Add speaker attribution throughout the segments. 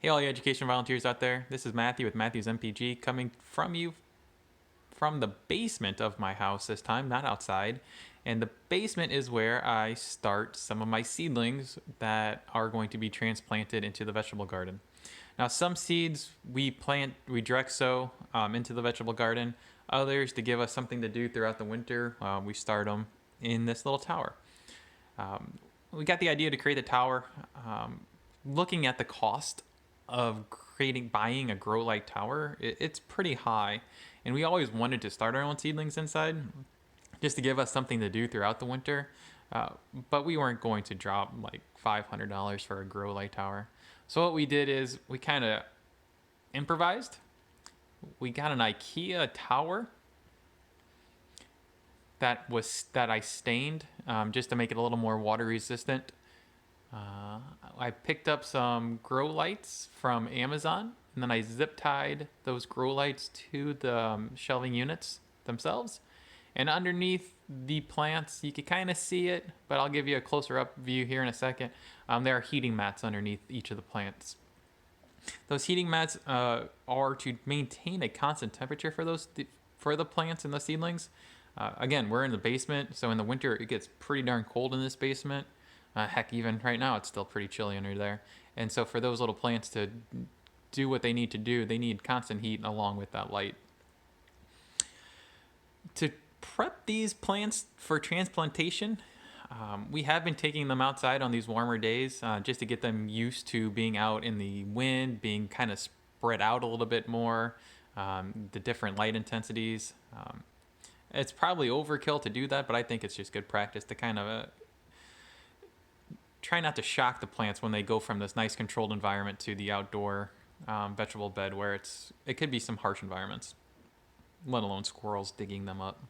Speaker 1: Hey, all you education volunteers out there. This is Matthew with Matthew's MPG coming from you from the basement of my house this time, not outside. And the basement is where I start some of my seedlings that are going to be transplanted into the vegetable garden. Now, some seeds we direct sow into the vegetable garden. Others, to give us something to do throughout the winter, we start them in this little tower. We got the idea to create the tower looking at the cost of buying a grow light tower. It's pretty high, and we always wanted to start our own seedlings inside just to give us something to do throughout the winter. But we weren't going to drop like $500 for a grow light tower. So what we did is we kind of improvised. We got an IKEA tower that I stained just to make it a little more water resistant. I picked up some grow lights from Amazon, and then I zip tied those grow lights to the shelving units themselves. And underneath the plants, you can kind of see it, but I'll give you a closer up view here in a second. There are heating mats underneath each of the plants. Those heating mats are to maintain a constant temperature for the plants and the seedlings. Again, we're in the basement, so in the winter it gets pretty darn cold in this basement. Heck, even right now it's still pretty chilly under there. And so for those little plants to do what they need to do, they need constant heat along with that light. To prep these plants for transplantation, we have been taking them outside on these warmer days just to get them used to being out in the wind, being kind of spread out a little bit more, the different light intensities. It's probably overkill to do that, but I think it's just good practice to kind of try not to shock the plants when they go from this nice controlled environment to the outdoor vegetable bed where it could be some harsh environments, let alone squirrels digging them up.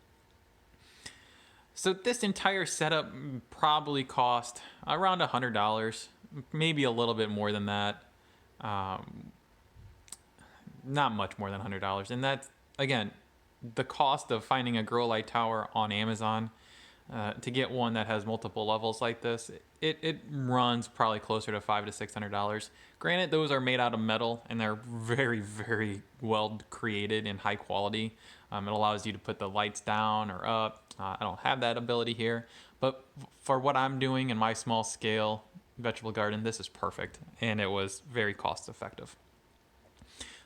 Speaker 1: So this entire setup probably cost around $100, maybe a little bit more than that. Not much more than $100. And that's, again, the cost of finding a grow light tower on Amazon. To get one that has multiple levels like this, it runs probably closer to $500 to $600. Granted, those are made out of metal and they're very, very well created and high quality. It allows you to put the lights down or up. I don't have that ability here, but for what I'm doing in my small scale vegetable garden, this is perfect, and it was very cost effective.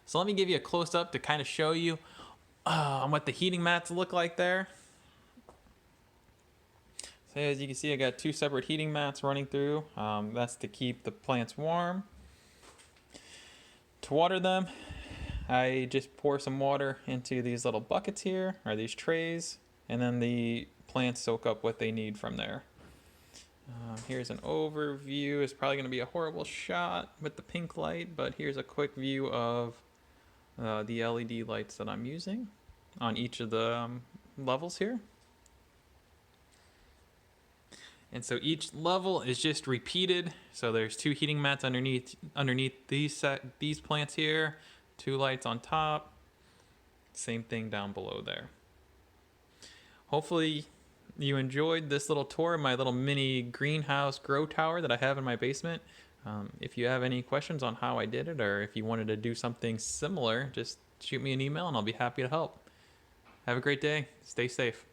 Speaker 1: So let me give you a close up to kind of show you what the heating mats look like there. So as you can see, I got two separate heating mats running through. That's to keep the plants warm. To water them, I just pour some water into these little buckets here, or these trays, and then the plants soak up what they need from there. Here's an overview. It's probably going to be a horrible shot with the pink light, but here's a quick view of the LED lights that I'm using on each of the levels here. And so each level is just repeated. So there's two heating mats underneath these plants here, two lights on top, same thing down below there. Hopefully you enjoyed this little tour of my little mini greenhouse grow tower that I have in my basement. If you have any questions on how I did it, or if you wanted to do something similar, just shoot me an email and I'll be happy to help. Have a great day. Stay safe.